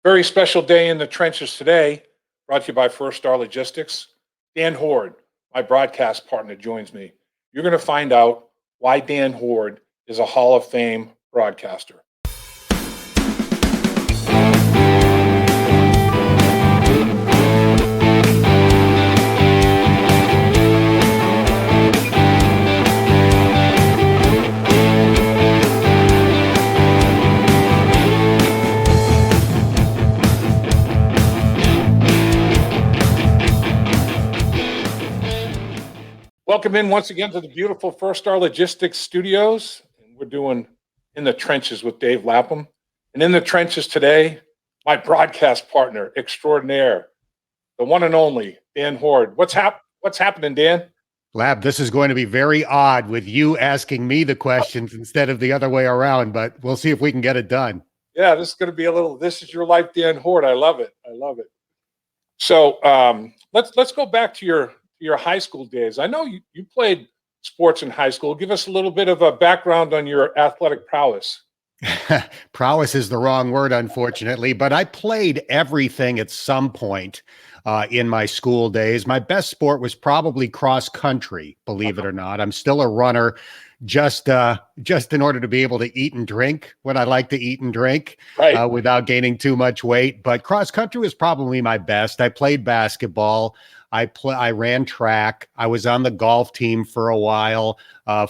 Very special day in the trenches today, brought to you by First Star Logistics. Dan Hoard, my broadcast partner, joins me. You're going to find out why Dan Hoard is a Hall of Fame broadcaster. Welcome in once again to the beautiful First Star Logistics studios. We're doing In the Trenches with Dave Lapham. And in the trenches today, my broadcast partner extraordinaire, the one and only Dan Hoard. What's happening, Dan? Lab, this is going to be very odd with you asking me the questions instead of the other way around, but we'll see if we can get it done. Yeah, this is going to be this is your life, Dan Hoard. I love it. I love it. So let's go back to your high school days. I know you played sports in high school. Give us a little bit of a background on your athletic prowess. Prowess is the wrong word, unfortunately, but I played everything at some point in my school days. My best sport was probably cross country, believe it or not. I'm still a runner, just in order to be able to eat and drink what I like to eat and drink, right, without gaining too much weight. But cross country was probably my best. I played basketball. I ran track. I was on the golf team for a while.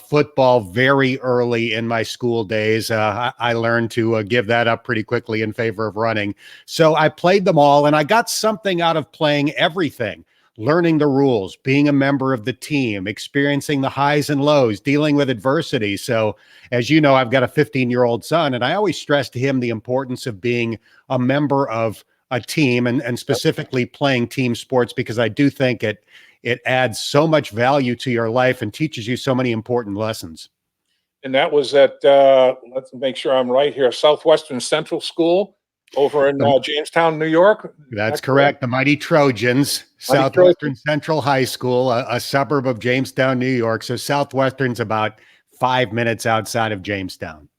Football very early in my school days. I learned to give that up pretty quickly in favor of running. So I played them all, and I got something out of playing everything. Learning the rules, being a member of the team, experiencing the highs and lows, dealing with adversity. So as you know, I've got a 15-year-old son, and I always stress to him the importance of being a member of a team and specifically playing team sports, because I do think it adds so much value to your life and teaches you so many important lessons. And that was at, let's make sure I'm right here, Southwestern Central School over in Jamestown, New York. That's correct. The mighty Trojans, Southwestern Central High School, a suburb of Jamestown, New York. So Southwestern's about 5 minutes outside of Jamestown.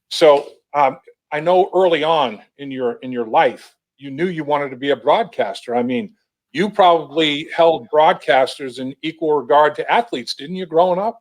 So I know early on in your life, you knew you wanted to be a broadcaster. I mean, you probably held broadcasters in equal regard to athletes, didn't you, growing up?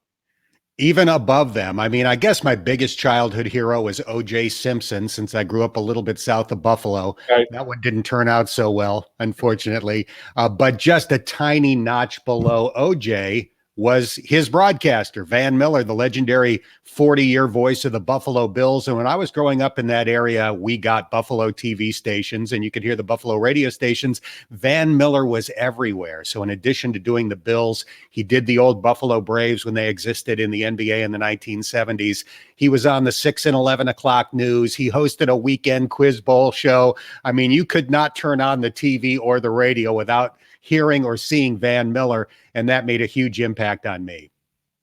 Even above them. I mean, I guess my biggest childhood hero was O.J. Simpson, since I grew up a little bit south of Buffalo. Right. That one didn't turn out so well, unfortunately. But just a tiny notch below O.J. was his broadcaster, Van Miller, the legendary 40-year voice of the Buffalo Bills. And when I was growing up in that area, we got Buffalo TV stations, and you could hear the Buffalo radio stations. Van Miller was everywhere. So in addition to doing the Bills, he did the old Buffalo Braves when they existed in the NBA in the 1970s. He was on the 6 and 11 o'clock news. He hosted a weekend quiz bowl show. I mean, you could not turn on the TV or the radio without hearing or seeing Van Miller, and that made a huge impact on me.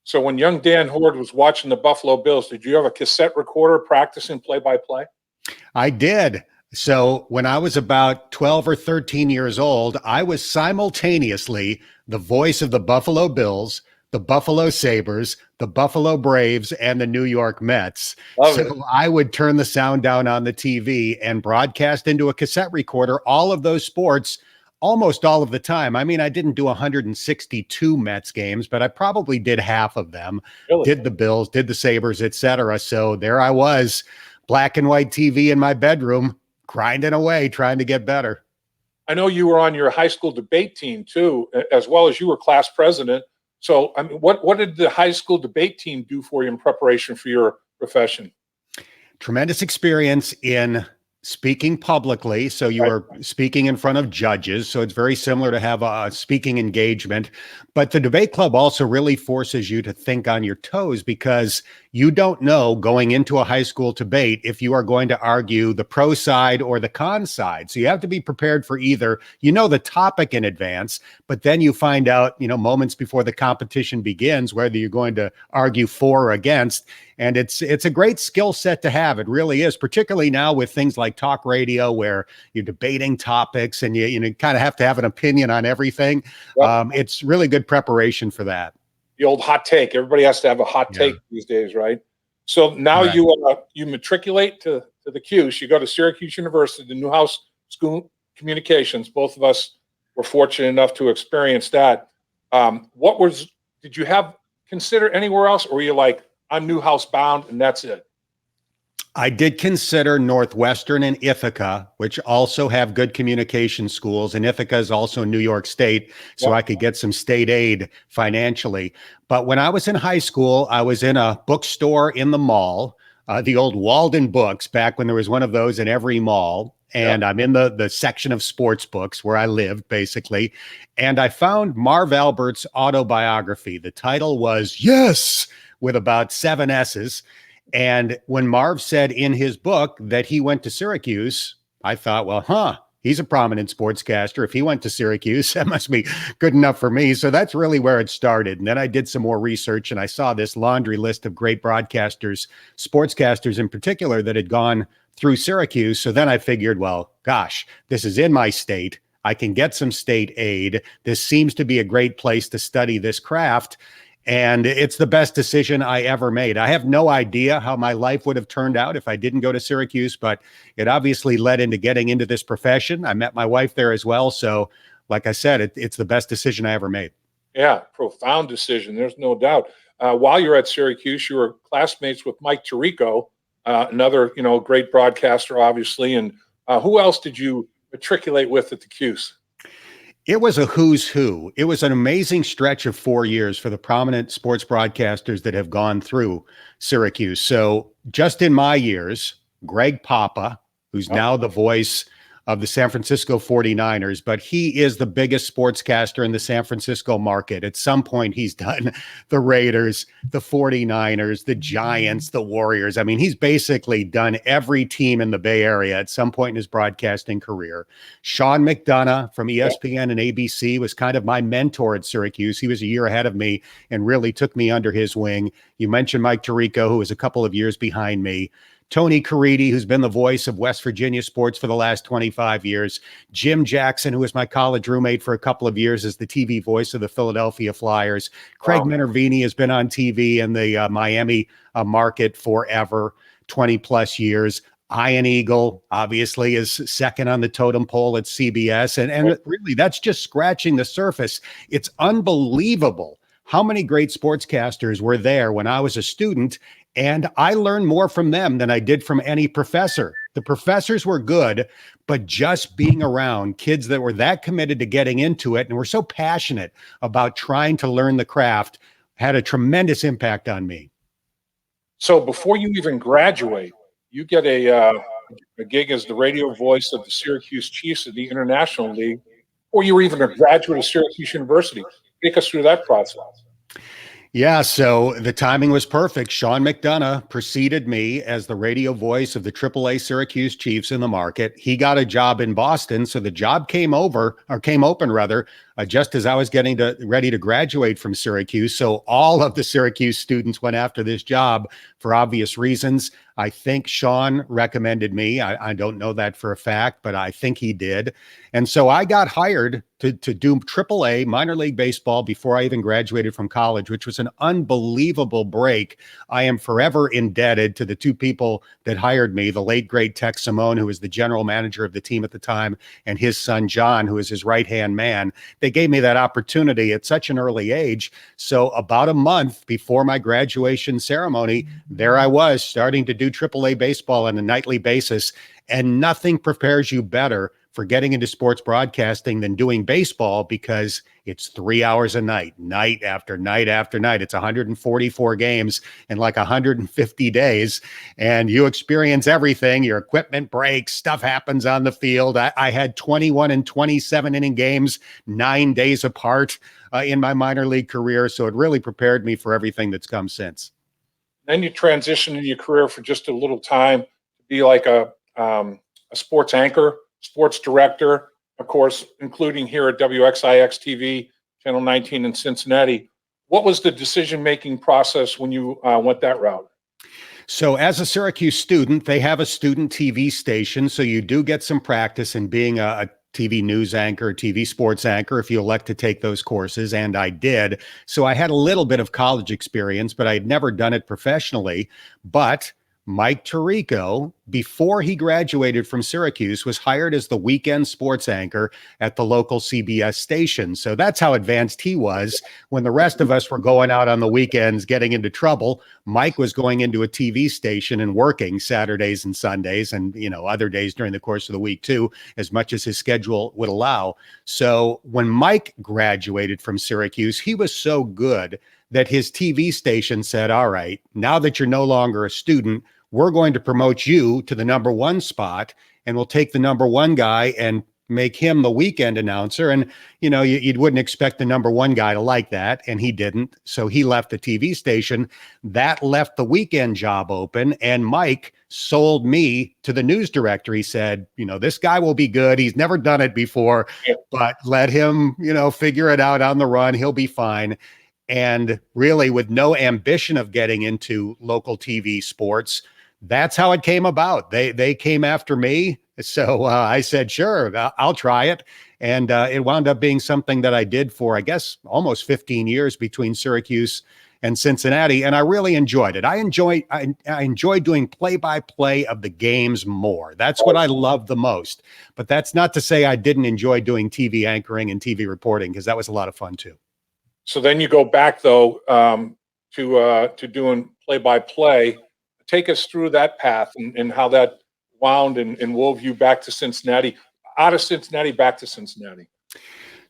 So when young Dan Hoard was watching the Buffalo Bills, did you have a cassette recorder practicing play-by-play? I did. So when I was about 12 or 13 years old, I was simultaneously the voice of the Buffalo Bills, the Buffalo Sabres, the Buffalo Braves, and the New York Mets. So I would turn the sound down on the TV and broadcast into a cassette recorder all of those sports almost all of the time. I mean, I didn't do 162 Mets games, but I probably did half of them. Really? Did the Bills, did the Sabres, etc. So there I was, black and white TV in my bedroom, grinding away, trying to get better. I know you were on your high school debate team too, as well as you were class president. So, I mean, what did the high school debate team do for you in preparation for your profession? Tremendous experience in speaking publicly. So you are speaking in front of judges. So it's very similar to have a speaking engagement. But the debate club also really forces you to think on your toes, because you don't know going into a high school debate if you are going to argue the pro side or the con side. So you have to be prepared for either. You know the topic in advance, but then you find out, moments before the competition begins, whether you're going to argue for or against. And it's a great skill set to have. It really is, particularly now with things like talk radio, where you're debating topics and you kind of have to have an opinion on everything. Yep. It's really good preparation for that. The old hot take. Everybody has to have a hot take these days, right? So now you matriculate to to the Cuse. You go to Syracuse University, the Newhouse School of Communications. Both of us were fortunate enough to experience that. Did you have consider anywhere else, or were you like, I'm Newhouse bound and that's it? I did consider Northwestern and Ithaca, which also have good communication schools. And Ithaca is also in New York State, so I could get some state aid financially. But when I was in high school, I was in a bookstore in the mall, the old Walden Books, back when there was one of those in every mall. And I'm in the section of sports books where I lived, basically. And I found Marv Albert's autobiography. The title was Yes, with about 7 S's. And when Marv said in his book that he went to Syracuse, I thought, well, he's a prominent sportscaster. If he went to Syracuse, that must be good enough for me. So that's really where it started. And then I did some more research and I saw this laundry list of great broadcasters, sportscasters in particular, that had gone through Syracuse. So then I figured, well, gosh, this is in my state. I can get some state aid. This seems to be a great place to study this craft. And it's the best decision I ever made. I have no idea how my life would have turned out if I didn't go to Syracuse, but it obviously led into getting into this profession. I met my wife there as well. So like I said, it's the best decision I ever made. Yeah, profound decision. There's no doubt. While you're at Syracuse, you were classmates with Mike Tirico, another, great broadcaster, obviously. And who else did you matriculate with at the Cuse? It was a who's who. It was an amazing stretch of 4 years for the prominent sports broadcasters that have gone through Syracuse. So just in my years, Greg Papa, who's now the voice of the San Francisco 49ers, but he is the biggest sportscaster in the San Francisco market. At some point, he's done the Raiders, the 49ers, the Giants, the Warriors. I mean, he's basically done every team in the Bay Area at some point in his broadcasting career. Sean McDonough from ESPN and ABC was kind of my mentor at Syracuse. He was a year ahead of me and really took me under his wing. You mentioned Mike Tirico, who was a couple of years behind me. Tony Caridi, who's been the voice of West Virginia sports for the last 25 years. Jim Jackson, who was my college roommate for a couple of years as the TV voice of the Philadelphia Flyers. Craig Minervini has been on TV in the Miami market forever, 20 plus years. Ian Eagle, obviously, is second on the totem pole at CBS. And really, that's just scratching the surface. It's unbelievable how many great sportscasters were there when I was a student. And I learned more from them than I did from any professor. The professors were good, but just being around kids that were that committed to getting into it and were so passionate about trying to learn the craft had a tremendous impact on me. So before you even graduate, you get a gig as the radio voice of the Syracuse Chiefs of the International League, or you were even a graduate of Syracuse University. Take us through that process. Yeah, so the timing was perfect. Sean McDonough preceded me as the radio voice of the AAA Syracuse Chiefs in the market. He got a job in Boston, so the job came open just as I was getting ready to graduate from Syracuse. So all of the Syracuse students went after this job for obvious reasons. I think Sean recommended me. I don't know that for a fact, but I think he did. And so I got hired to do AAA minor league baseball before I even graduated from college, which was an unbelievable break. I am forever indebted to the two people that hired me, the late, great Tex Simone, who was the general manager of the team at the time, and his son, John, who was his right-hand man. They gave me that opportunity at such an early age. So about a month before my graduation ceremony, there I was starting to do AAA baseball on a nightly basis. And nothing prepares you better for getting into sports broadcasting than doing baseball, because it's 3 hours a night, night after night after night. It's 144 games in like 150 days, and you experience everything. Your equipment breaks, stuff happens on the field. I had 21 and 27 inning games 9 days apart in my minor league career, so it really prepared me for everything that's come since. Then you transitioned in your career for just a little time to be like a sports anchor, sports director, of course, including here at WXIX-TV, Channel 19 in Cincinnati. What was the decision-making process when you went that route? So as a Syracuse student, they have a student TV station, so you do get some practice in being a TV news anchor, TV sports anchor, if you elect to take those courses, and I did. So I had a little bit of college experience, but I had never done it professionally. But Mike Tirico before he graduated from Syracuse, was hired as the weekend sports anchor at the local CBS station. So that's how advanced he was. When the rest of us were going out on the weekends getting into trouble, Mike was going into a TV station and working Saturdays and Sundays and, other days during the course of the week too, as much as his schedule would allow. So when Mike graduated from Syracuse, he was so good that his TV station said, all right, now that you're no longer a student, we're going to promote you to the number one spot, and we'll take the number one guy and make him the weekend announcer. And, you wouldn't expect the number one guy to like that. And he didn't. So he left the TV station. That left the weekend job open. And Mike sold me to the news director. He said, this guy will be good. He's never done it before, but let him, figure it out on the run. He'll be fine. And really, with no ambition of getting into local TV sports, that's how it came about. They came after me. So I said, sure, I'll try it. And it wound up being something that I did for, I guess, almost 15 years between Syracuse and Cincinnati. And I really enjoyed it. I enjoy doing play-by-play of the games more. That's what I love the most. But that's not to say I didn't enjoy doing TV anchoring and TV reporting, because that was a lot of fun too. So then you go back, though, to doing play-by-play. Take us through that path and how that wound and wove you back to Cincinnati, out of Cincinnati, back to Cincinnati.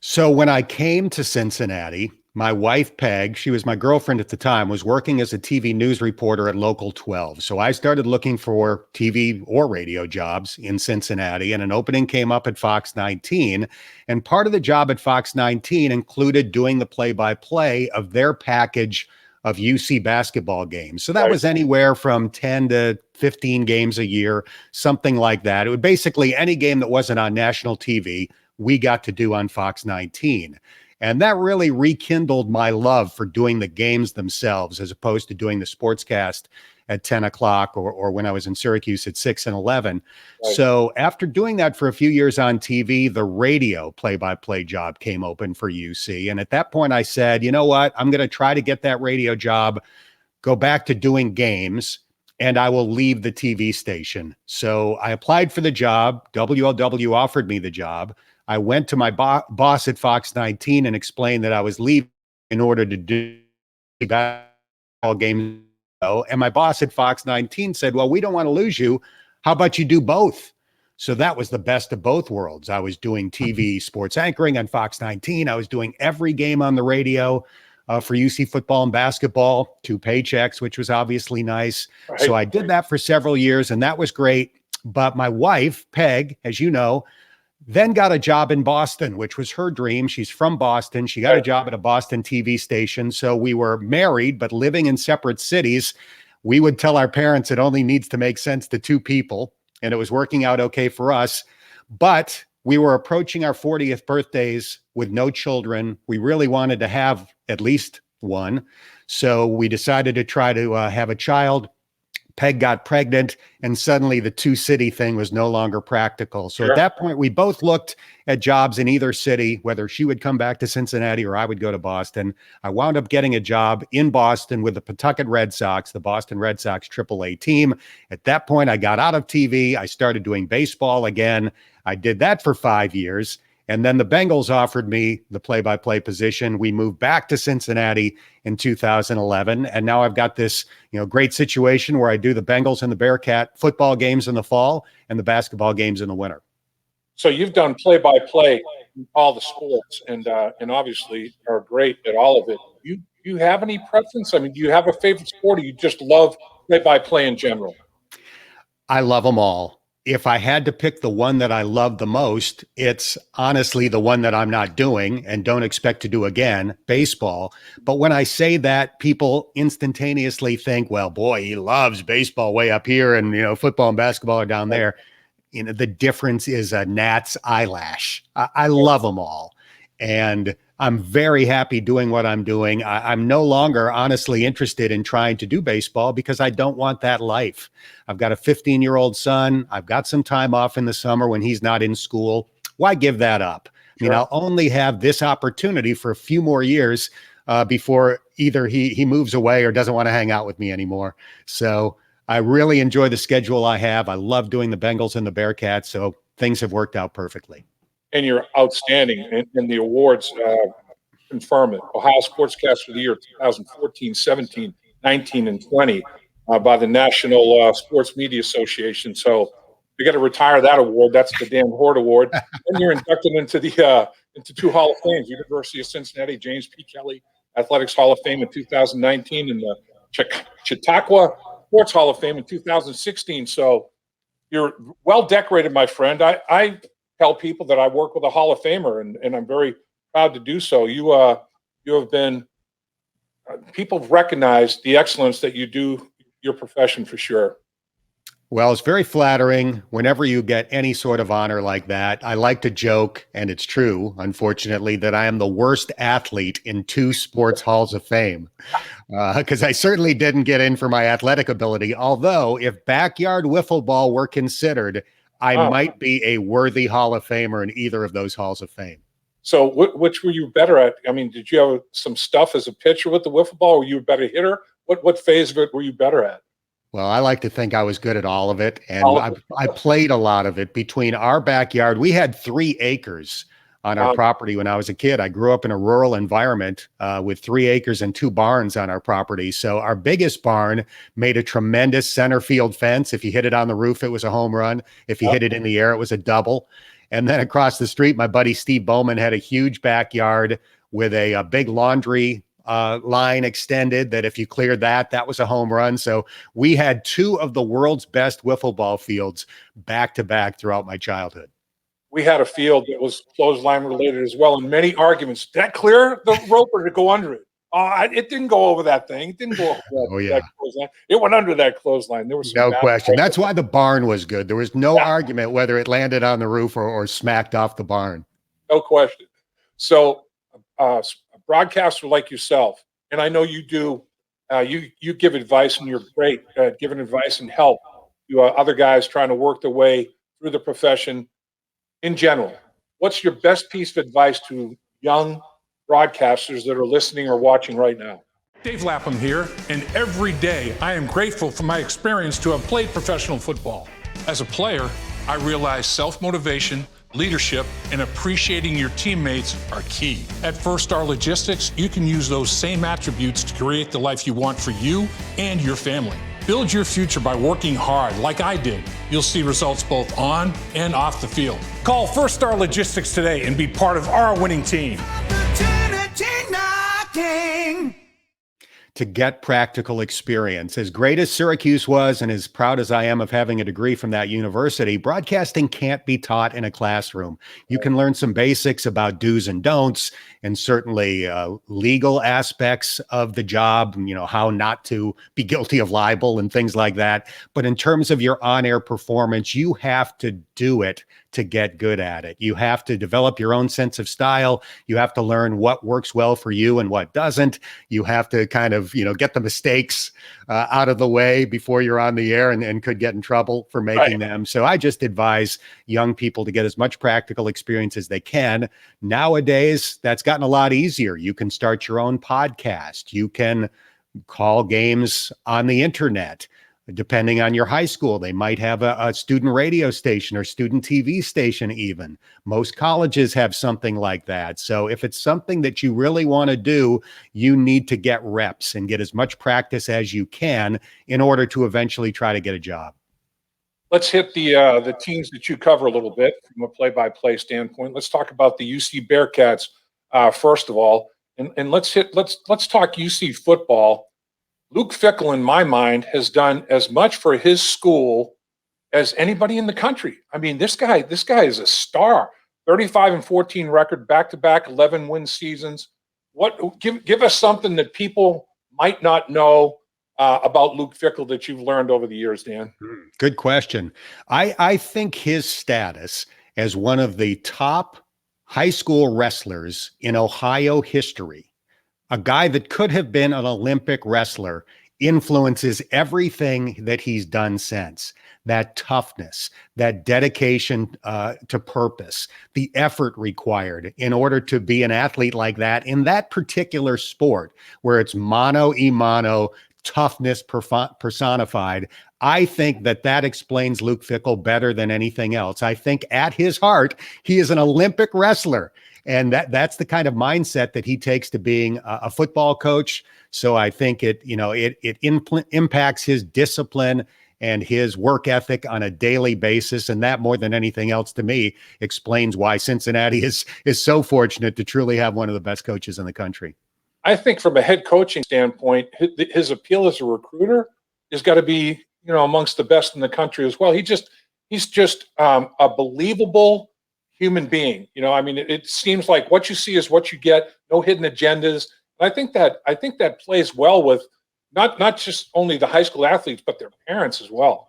So when I came to Cincinnati, my wife, Peg, she was my girlfriend at the time, was working as a TV news reporter at Local 12. So I started looking for TV or radio jobs in Cincinnati, and an opening came up at Fox 19. And part of the job at Fox 19 included doing the play-by-play of their package of UC basketball games. So that was anywhere from 10 to 15 games a year, something like that. It would basically any game that wasn't on national TV, we got to do on Fox 19. And that really rekindled my love for doing the games themselves, as opposed to doing the sportscast at 10 o'clock or when I was in Syracuse at 6 and 11. Right. So after doing that for a few years on TV, the radio play-by-play job came open for UC. And at that point I said, you know what, I'm going to try to get that radio job, go back to doing games, and I will leave the TV station. So I applied for the job. WLW offered me the job. I went to my boss at Fox 19 and explained that I was leaving in order to do basketball games. And my boss at Fox 19 said, well, we don't want to lose you. How about you do both? So that was the best of both worlds. I was doing TV sports anchoring on Fox 19. I was doing every game on the radio for UC football and basketball, 2 paychecks, which was obviously nice. Right. So I did that for several years, and that was great. But my wife, Peg, as you know, then got a job in Boston, which was her dream. She's from Boston. She got a job at a Boston TV station. So we were married, but living in separate cities. We would tell our parents it only needs to make sense to 2 people. And it was working out okay for us. But we were approaching our 40th birthdays with no children. We really wanted to have at least one. So we decided to try to have a child. Peg got pregnant, and suddenly the 2-city thing was no longer practical. So at that point, we both looked at jobs in either city, whether she would come back to Cincinnati or I would go to Boston. I wound up getting a job in Boston with the Pawtucket Red Sox, the Boston Red Sox AAA team. At that point, I got out of TV. I started doing baseball again. I did that for 5 years. And then the Bengals offered me the play-by-play position. We moved back to Cincinnati in 2011. And now I've got this, great situation where I do the Bengals and the Bearcat football games in the fall and the basketball games in the winter. So you've done play-by-play in all the sports and obviously are great at all of it. You have any preference? I mean, do you have a favorite sport, or you just love play-by-play in general? I love them all. If I had to pick the one that I love the most, it's honestly the one that I'm not doing and don't expect to do again, baseball. But when I say that, people instantaneously think, well, boy, he loves baseball way up here and, football and basketball are down there. The difference is a gnat's eyelash. I love them all. And I'm very happy doing what I'm doing. I'm no longer honestly interested in trying to do baseball because I don't want that life. I've got a 15-year-old son. I've got some time off in the summer when he's not in school. Why give that up? I mean, I'll only have this opportunity for a few more years before either he moves away or doesn't want to hang out with me anymore. So I really enjoy the schedule I have. I love doing the Bengals and the Bearcats, so things have worked out perfectly. And you're outstanding, and the awards confirm it. Ohio Sportscaster of the Year 2014, 17, 19, and 20 by the National Sports Media Association. So you got to retire that award. That's the Dan Hoard Award. And you're inducted into the into 2 Hall of Fames: University of Cincinnati James P. Kelly Athletics Hall of Fame in 2019, and the Chautauqua Sports Hall of Fame in 2016. So you're well decorated, my friend. I tell people that I work with a Hall of Famer, and I'm very proud to do so. You have been people have recognized the excellence that you do your profession for sure. Well, it's very flattering whenever you get any sort of honor like that. I like to joke, and it's true, unfortunately, that I am the worst athlete in 2 sports halls of fame, because I certainly didn't get in for my athletic ability. Although, if backyard wiffle ball were considered, I might be a worthy Hall of Famer in either of those halls of fame. So, which were you better at? I mean, did you have some stuff as a pitcher with the wiffle ball? Were you a better hitter? What phase of it were you better at? Well, I like to think I was good at all of it, and I played a lot of it. Between our backyard, we had 3 acres on our property when I was a kid. I grew up in a rural environment with 3 acres and 2 barns on our property. So our biggest barn made a tremendous center field fence. If you hit it on the roof, it was a home run. If you hit it in the air, it was a double. And then across the street, my buddy Steve Bowman had a huge backyard with a big laundry line extended that if you cleared that, that was a home run. So we had 2 of the world's best wiffle ball fields back to back throughout my childhood. We had a field that was clothesline related as well, and many arguments. Did that clear the rope or to go under it? It didn't go over that thing. It didn't go over that clothesline. It went under that clothesline. There was no question. That's why the barn was good. There was no argument whether it landed on the roof or smacked off the barn. No question. So a broadcaster like yourself, and I know you do, you give advice, and you're great at giving advice and help to other guys trying to work their way through the profession in general. What's your best piece of advice to young broadcasters that are listening or watching right now? Dave Lapham here, and every day I am grateful for my experience to have played professional football. As a player, I realized self-motivation, leadership, and appreciating your teammates are key. At First Star Logistics, you can use those same attributes to create the life you want for you and your family. Build your future by working hard like I did. You'll see results both on and off the field. Call First Star Logistics today and be part of our winning team. To get practical experience. As great as Syracuse was, and as proud as I am of having a degree from that university, broadcasting can't be taught in a classroom. You can learn some basics about do's and don'ts, and certainly legal aspects of the job, how not to be guilty of libel and things like that. But in terms of your on-air performance, you have to do it to get good at it. You have to develop your own sense of style. You have to learn what works well for you and what doesn't. You have to kind of, get the mistakes out of the way before you're on the air and could get in trouble for making them. So I just advise young people to get as much practical experience as they can. Nowadays, that's gotten a lot easier. You can start your own podcast. You can call games on the internet. Depending on your high school, they might have a student radio station or student TV station even. Most colleges have something like that. So if it's something that you really want to do, you need to get reps and get as much practice as you can in order to eventually try to get a job. Let's hit the teams that you cover a little bit from a play-by-play standpoint. Let's talk about the UC Bearcats first of all, and let's talk UC football. Luke Fickell, in my mind, has done as much for his school as anybody in the country. I mean, this guy is a star. 35-14 record, back-to-back 11-win seasons. Give us something that people might not know about Luke Fickell that you've learned over the years, Dan. Good question. I think his status as one of the top high school wrestlers in Ohio history, a guy that could have been an Olympic wrestler, influences everything that he's done since. That toughness, that dedication to purpose, the effort required in order to be an athlete like that in that particular sport where it's mano a mano, toughness personified. I think that explains Luke Fickell better than anything else. I think at his heart, he is an Olympic wrestler. And that's the kind of mindset that he takes to being a football coach. So I think it impacts his discipline and his work ethic on a daily basis. And that, more than anything else, to me, explains why Cincinnati is so fortunate to truly have one of the best coaches in the country. I think from a head coaching standpoint, his appeal as a recruiter has got to be, amongst the best in the country as well. He's just a believable human being. It seems like what you see is what you get, no hidden agendas. And I think that plays well with not just only the high school athletes, but their parents as well.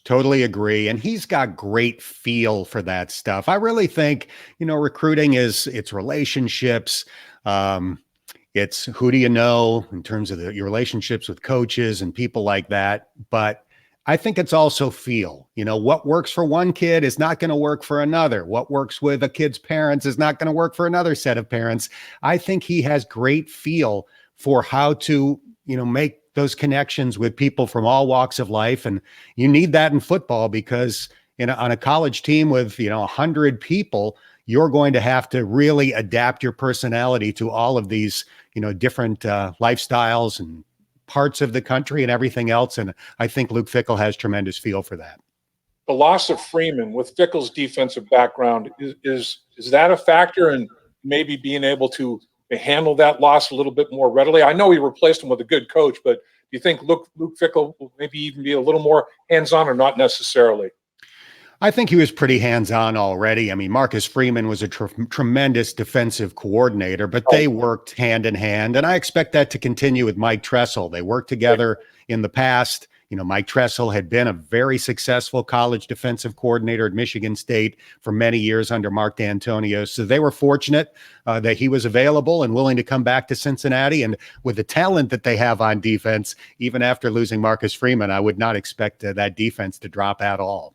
Totally agree. And he's got great feel for that stuff. I really think, recruiting it's relationships. It's who do you know in terms of your relationships with coaches and people like that. But I think it's also feel. What works for one kid is not going to work for another. What works with a kid's parents is not going to work for another set of parents. I think he has great feel for how to, make those connections with people from all walks of life. And you need that in football because on a college team with, 100 people, you're going to have to really adapt your personality to all of these, different lifestyles and parts of the country and everything else. And I think Luke Fickell has tremendous feel for that. The loss of Freeman with Fickell's defensive background, is that a factor in maybe being able to handle that loss a little bit more readily? I know he replaced him with a good coach, but do you think Luke Fickell will maybe even be a little more hands-on or not necessarily? I think he was pretty hands-on already. Marcus Freeman was a tremendous defensive coordinator, but they worked hand in hand. And I expect that to continue with Mike Tressel. They worked together in the past. Mike Tressel had been a very successful college defensive coordinator at Michigan State for many years under Mark D'Antonio. So they were fortunate that he was available and willing to come back to Cincinnati. And with the talent that they have on defense, even after losing Marcus Freeman, I would not expect that defense to drop at all.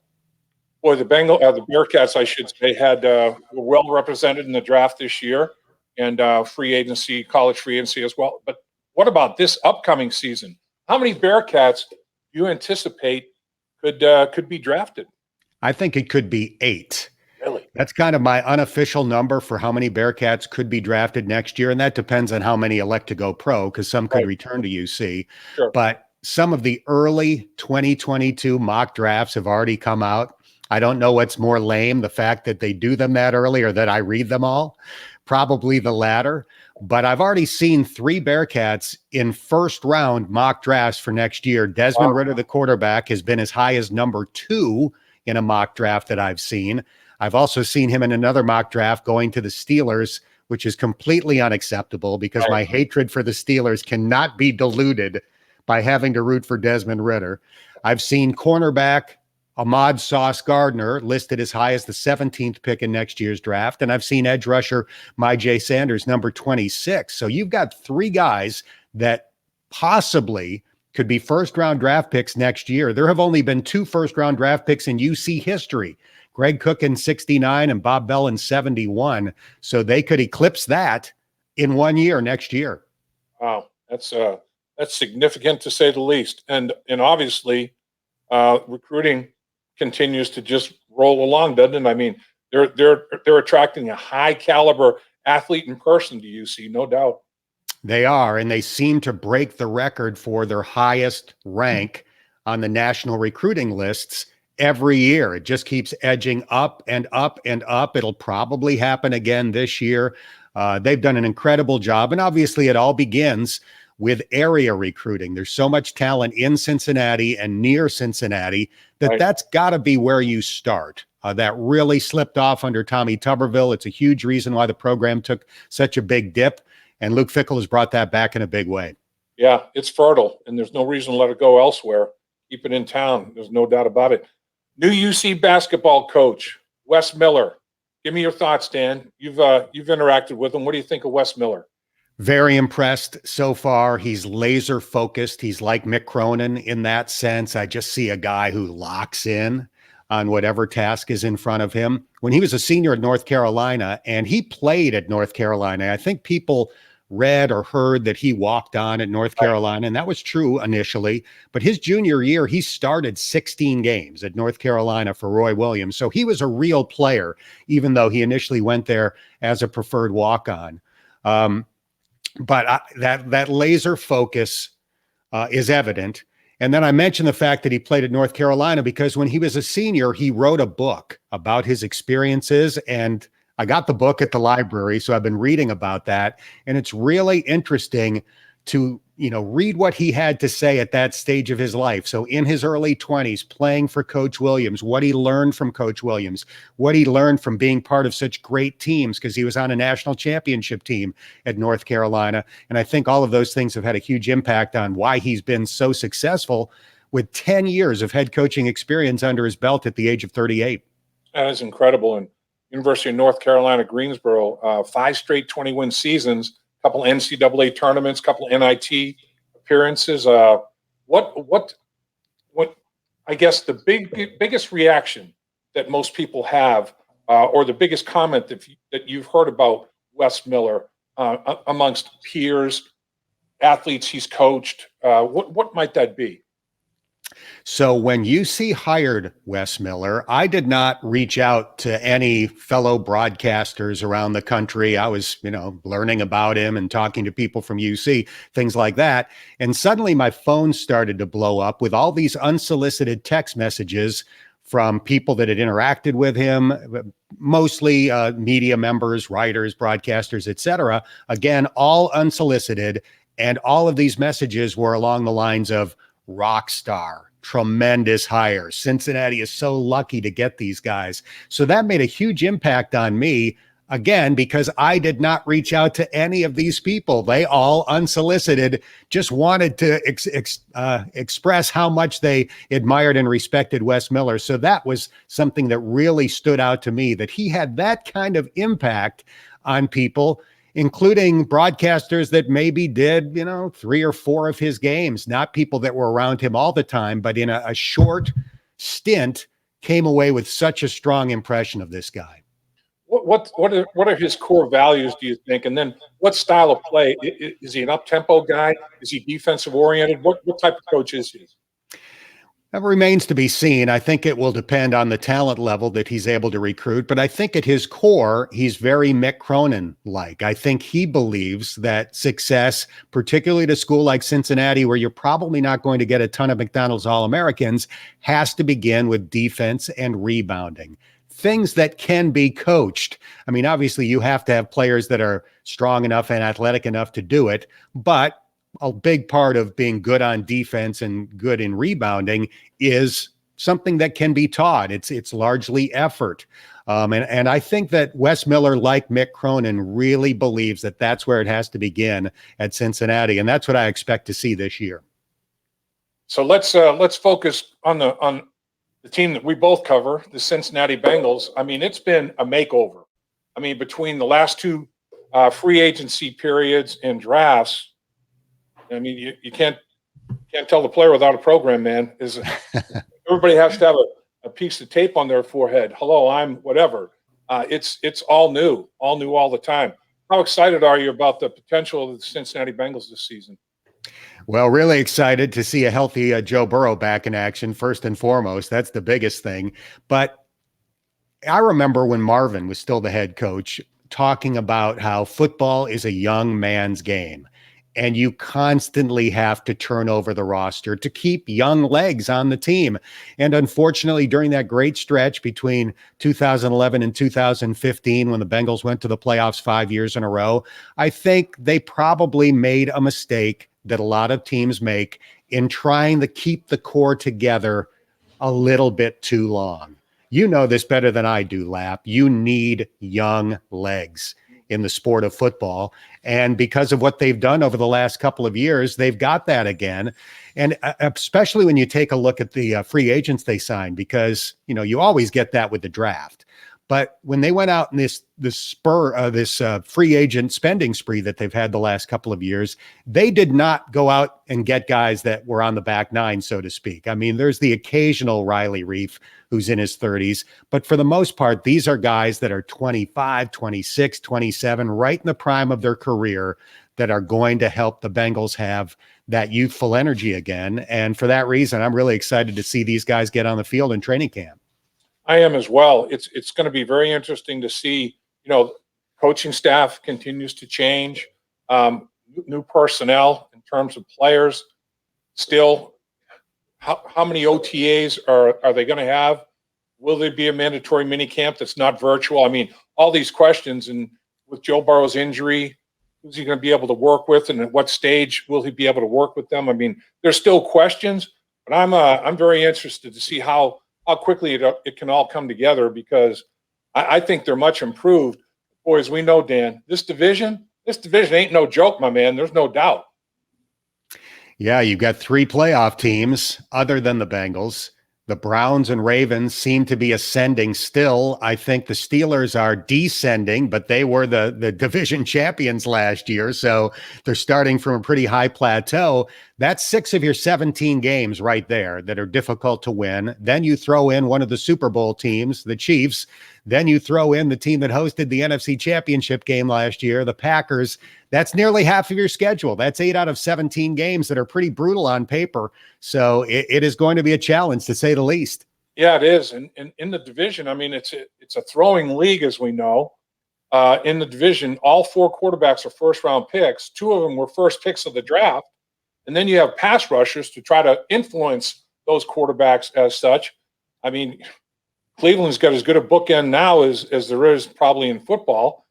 Boy, the Bearcats, I should say, were well represented in the draft this year and college free agency as well. But what about this upcoming season? How many Bearcats do you anticipate could be drafted? I think it could be 8. Really? That's kind of my unofficial number for how many Bearcats could be drafted next year. And that depends on how many elect to go pro, because some could return to UC. Sure. But some of the early 2022 mock drafts have already come out. I don't know what's more lame, the fact that they do them that early or that I read them all. Probably the latter. But I've already seen 3 Bearcats in first-round mock drafts for next year. Desmond Ridder, the quarterback, has been as high as number 2 in a mock draft that I've seen. I've also seen him in another mock draft going to the Steelers, which is completely unacceptable because my hatred for the Steelers cannot be diluted by having to root for Desmond Ridder. I've seen cornerback Ahmad Sauce Gardner listed as high as the 17th pick in next year's draft. And I've seen edge rusher Myjai Sanders, number 26. So you've got 3 guys that possibly could be first-round draft picks next year. There have only been 2 first-round draft picks in UC history, Greg Cook in 69 and Bob Bell in 71. So they could eclipse that in 1 year next year. Wow, that's significant to say the least. And obviously recruiting continues to just roll along, doesn't it? They're attracting a high caliber athlete in person to UC, no doubt. They are, and they seem to break the record for their highest rank on the national recruiting lists every year. It just keeps edging up and up and up. It'll probably happen again this year. They've done an incredible job, and obviously it all begins with area recruiting. There's so much talent in Cincinnati and near Cincinnati that's got to be where you start. That really slipped off under Tommy Tuberville. It's a huge reason why the program took such a big dip, and Luke Fickell has brought that back in a big way. Yeah, it's fertile, and there's no reason to let it go elsewhere. Keep it in town. There's no doubt about it. New UC basketball coach, Wes Miller. Give me your thoughts, Dan. You've interacted with him. What do you think of Wes Miller? Very impressed so far. He's laser focused. He's like Mick Cronin in that sense. I just see a guy who locks in on whatever task is in front of him. When he was a senior at North Carolina, and he played at North Carolina, I think people read or heard that he walked on at North Carolina, and that was true initially. But his junior year, he started 16 games at North Carolina for Roy Williams. So he was a real player, even though he initially went there as a preferred walk-on. But that laser focus is evident. And then I mentioned the fact that he played at North Carolina because when he was a senior, he wrote a book about his experiences, and I got the book at the library, so I've been reading about that. And it's really interesting to, read what he had to say at that stage of his life. So in his early 20s, playing for Coach Williams, what he learned from Coach Williams, what he learned from being part of such great teams, because he was on a national championship team at North Carolina. And I think all of those things have had a huge impact on why he's been so successful with 10 years of head coaching experience under his belt at the age of 38. That is incredible. And University of North Carolina, Greensboro, 5 straight 20-win seasons, couple NCAA tournaments, couple NIT appearances. What I guess the biggest reaction that most people have, or the biggest comment that you've heard about Wes Miller amongst peers, athletes he's coached, what might that be? So when UC hired Wes Miller, I did not reach out to any fellow broadcasters around the country. I was, learning about him and talking to people from UC, things like that. And suddenly my phone started to blow up with all these unsolicited text messages from people that had interacted with him, mostly media members, writers, broadcasters, etc. Again, all unsolicited. And all of these messages were along the lines of rock star, tremendous hire. Cincinnati is so lucky to get these guys. So that made a huge impact on me, again, because I did not reach out to any of these people. They all unsolicited just wanted to express how much they admired and respected Wes Miller. So that was something that really stood out to me, that he had that kind of impact on people, including broadcasters that maybe did, 3 or 4 of his games, not people that were around him all the time, but in a short stint came away with such a strong impression of this guy. What are his core values, do you think? And then what style of play? Is he an up-tempo guy? Is he defensive-oriented? What type of coach is he? That remains to be seen. I think it will depend on the talent level that he's able to recruit. But I think at his core, he's very Mick Cronin-like. I think he believes that success, particularly at a school like Cincinnati, where you're probably not going to get a ton of McDonald's All-Americans, has to begin with defense and rebounding. Things that can be coached. I mean, obviously, you have to have players that are strong enough and athletic enough to do it, but a big part of being good on defense and good in rebounding is something that can be taught. It's largely effort. And I think that Wes Miller, like Mick Cronin, really believes that that's where it has to begin at Cincinnati. And that's what I expect to see this year. So let's focus on the team that we both cover, the Cincinnati Bengals. I mean, it's been a makeover. I mean, between the last 2 free agency periods and drafts, I mean, you can't tell the player without a program, man. Everybody has to have a piece of tape on their forehead. Hello, I'm whatever. It's all new all the time. How excited are you about the potential of the Cincinnati Bengals this season? Well, really excited to see a healthy Joe Burrow back in action, first and foremost. That's the biggest thing. But I remember when Marvin was still the head coach talking about how football is a young man's game. And you constantly have to turn over the roster to keep young legs on the team. And unfortunately, during that great stretch between 2011 and 2015, when the Bengals went to the playoffs 5 years in a row, I think they probably made a mistake that a lot of teams make in trying to keep the core together a little bit too long. You know this better than I do, Lap. You need young legs in the sport of football. And because of what they've done over the last couple of years, they've got that again. And especially when you take a look at the free agents they signed, because, you always get that with the draft. But when they went out in this free agent spending spree that they've had the last couple of years, they did not go out and get guys that were on the back nine, so to speak. I mean, there's the occasional Riley Reif who's in his 30s, but for the most part, these are guys that are 25, 26, 27, right in the prime of their career, that are going to help the Bengals have that youthful energy again. And for that reason, I'm really excited to see these guys get on the field in training camp. I am as well. It's going to be very interesting to see, coaching staff continues to change, new personnel in terms of players. Still, how many OTAs are they going to have? Will there be a mandatory mini camp that's not virtual? I mean, all these questions, and with Joe Burrow's injury, who's he going to be able to work with, and at what stage will he be able to work with them? I mean, there's still questions, but I'm very interested to see how quickly it can all come together, because I think they're much improved. Boy, as we know, Dan, this division ain't no joke, my man. There's no doubt. Yeah, you've got 3 playoff teams other than the Bengals. The Browns and Ravens seem to be ascending still. I think the Steelers are descending, but they were the division champions last year, so they're starting from a pretty high plateau. That's 6 of your 17 games right there that are difficult to win. Then you throw in one of the Super Bowl teams, the Chiefs. Then you throw in the team that hosted the NFC Championship game last year, the Packers. That's nearly half of your schedule. That's 8 out of 17 games that are pretty brutal on paper. So it is going to be a challenge, to say the least. Yeah, it is. And in the division, I mean, it's a throwing league, as we know. In the division, all 4 quarterbacks are first-round picks. 2 of them were first picks of the draft. And then you have pass rushers to try to influence those quarterbacks as such. I mean, Cleveland's got as good a bookend now as there is probably in football.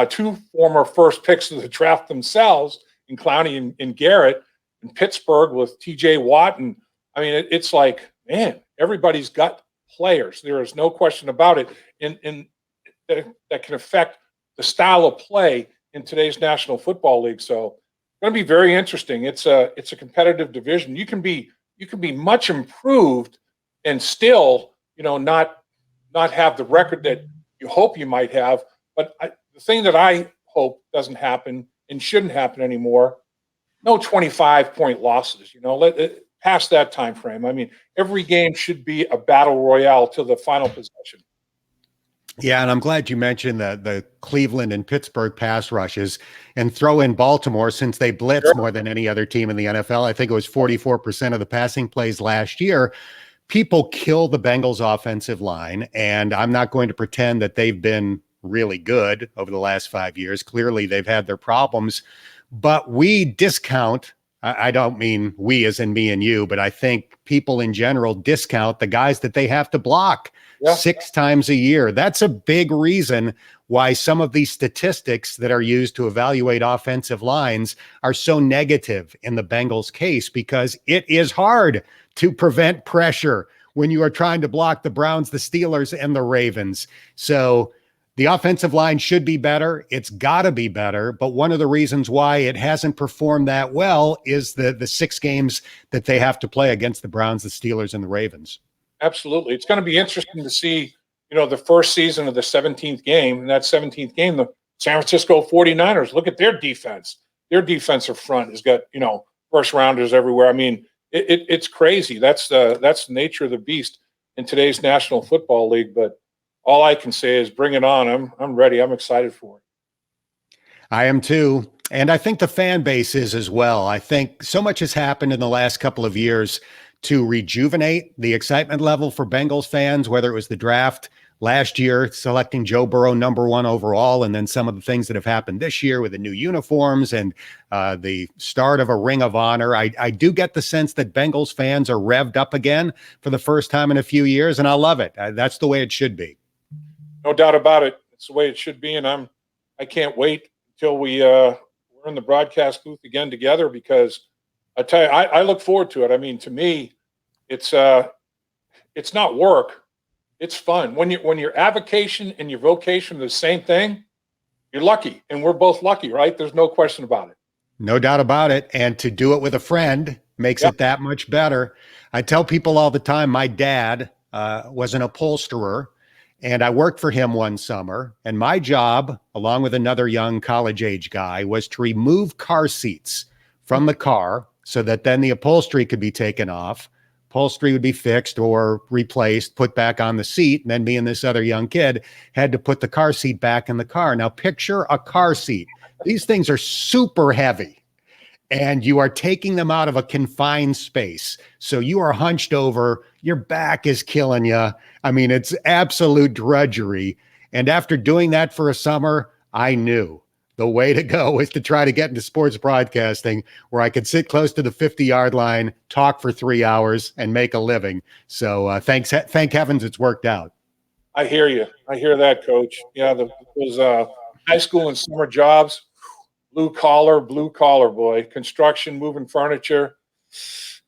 2 former first picks of the draft themselves, in Clowney and Garrett, in Pittsburgh with TJ Watt. And I mean, it's like, man, everybody's got players. There is no question about it. And that can affect the style of play in today's National Football League. So it's going to be very interesting. It's a competitive division. You can be much improved and still, not have the record that you hope you might have. But the thing that I hope doesn't happen and shouldn't happen anymore, no 25-point losses. Past that time frame. I mean, every game should be a battle royale till the final possession. Yeah, and I'm glad you mentioned the Cleveland and Pittsburgh pass rushes, and throw in Baltimore, since they blitz more than any other team in the NFL. I think it was 44% of the passing plays last year. People kill the Bengals offensive line, and I'm not going to pretend that they've been really good over the last 5 years. Clearly, they've had their problems, but we discount, I don't mean we as in me and you, but I think people in general discount the guys that they have to block 6 times a year. That's a big reason why some of these statistics that are used to evaluate offensive lines are so negative in the Bengals case, because it is hard to prevent pressure when you are trying to block the Browns, the Steelers, and the Ravens. So the offensive line should be better. It's got to be better. But one of the reasons why it hasn't performed that well is the 6 games that they have to play against the Browns, the Steelers, and the Ravens. Absolutely. It's going to be interesting to see, the first season of the 17th game. And that 17th game, the San Francisco 49ers, look at their defense. Their defensive front has got, first rounders everywhere. I mean, it's crazy. That's the nature of the beast in today's National Football League. But all I can say is bring it on. I'm ready. I'm excited for it. I am too. And I think the fan base is as well. I think so much has happened in the last couple of years to rejuvenate the excitement level for Bengals fans, whether it was the draft last year, selecting Joe Burrow #1 overall, and then some of the things that have happened this year with the new uniforms and the start of a Ring of Honor. I do get the sense that Bengals fans are revved up again for the first time in a few years, and I love it. That's the way it should be. No doubt about it. It's the way it should be, and I can't wait until we're in the broadcast booth again together, because I tell you, I look forward to it. I mean, to me, it's not work. It's fun. When your avocation and your vocation are the same thing, you're lucky, and we're both lucky, right? There's no question about it. No doubt about it. And to do it with a friend makes it that much better. I tell people all the time, my dad was an upholsterer, and I worked for him one summer. And my job, along with another young college-age guy, was to remove car seats from the car so that then the upholstery could be taken off, upholstery would be fixed or replaced, put back on the seat. And then me and this other young kid had to put the car seat back in the car. Now picture a car seat. These things are super heavy and you are taking them out of a confined space. So you are hunched over, your back is killing you. I mean, it's absolute drudgery. And after doing that for a summer, I knew the way to go was to try to get into sports broadcasting where I could sit close to the 50-yard line, talk for 3 hours, and make a living. So thank heavens it's worked out. I hear you. I hear that, Coach. Yeah, those high school and summer jobs, blue collar, boy. Construction, moving furniture.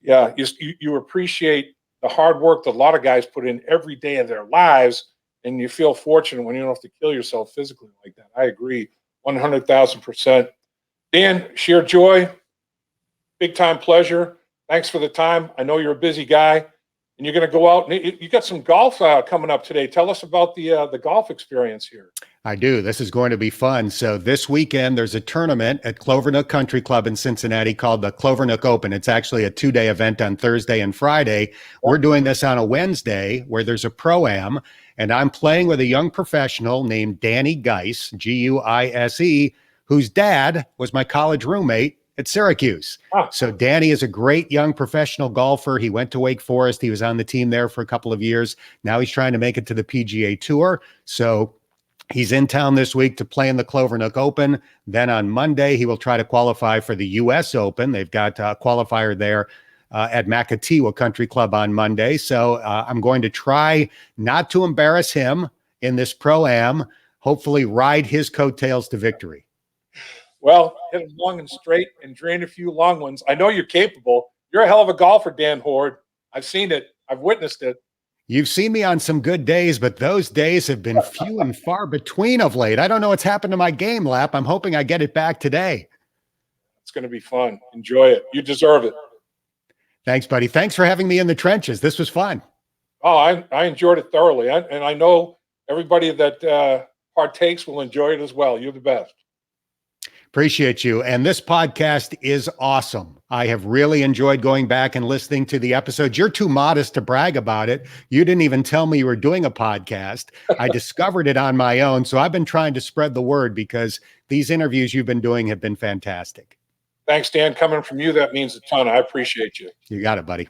Yeah, you appreciate the hard work that a lot of guys put in every day of their lives, and you feel fortunate when you don't have to kill yourself physically like that. I agree. 100,000%. Dan, sheer joy, big time pleasure. Thanks for the time. I know you're a busy guy, and you're going to go out and you got some golf coming up today. Tell us about the golf experience here. I do. This is going to be fun. So this weekend, there's a tournament at Clovernook Country Club in Cincinnati called the Clovernook Open. It's actually a 2-day event on Thursday and Friday. We're doing this on a Wednesday where there's a pro-am, and I'm playing with a young professional named Danny Geis, Guise, whose dad was my college roommate at Syracuse. So Danny is a great young professional golfer. He went to Wake Forest. He was on the team there for a couple of years. Now he's trying to make it to the PGA Tour. So he's in town this week to play in the Clovernook Open. Then on Monday, he will try to qualify for the U.S. Open. They've got a qualifier there at Makatiwa Country Club on Monday. So I'm going to try not to embarrass him in this pro-am, hopefully ride his coattails to victory. Well, hit them long and straight and drain a few long ones. I know you're capable. You're a hell of a golfer, Dan Hoard. I've seen it. I've witnessed it. You've seen me on some good days, but those days have been few and far between of late. I don't know what's happened to my game, Lap. I'm hoping I get it back today. It's going to be fun. Enjoy it. You deserve it. Thanks, buddy. Thanks for having me in the trenches. This was fun. Oh, I enjoyed it thoroughly. And I know everybody that partakes will enjoy it as well. You're the best. Appreciate you. And this podcast is awesome. I have really enjoyed going back and listening to the episodes. You're too modest to brag about it. You didn't even tell me you were doing a podcast. I discovered it on my own. So I've been trying to spread the word because these interviews you've been doing have been fantastic. Thanks, Dan. Coming from you, that means a ton. I appreciate you. You got it, buddy.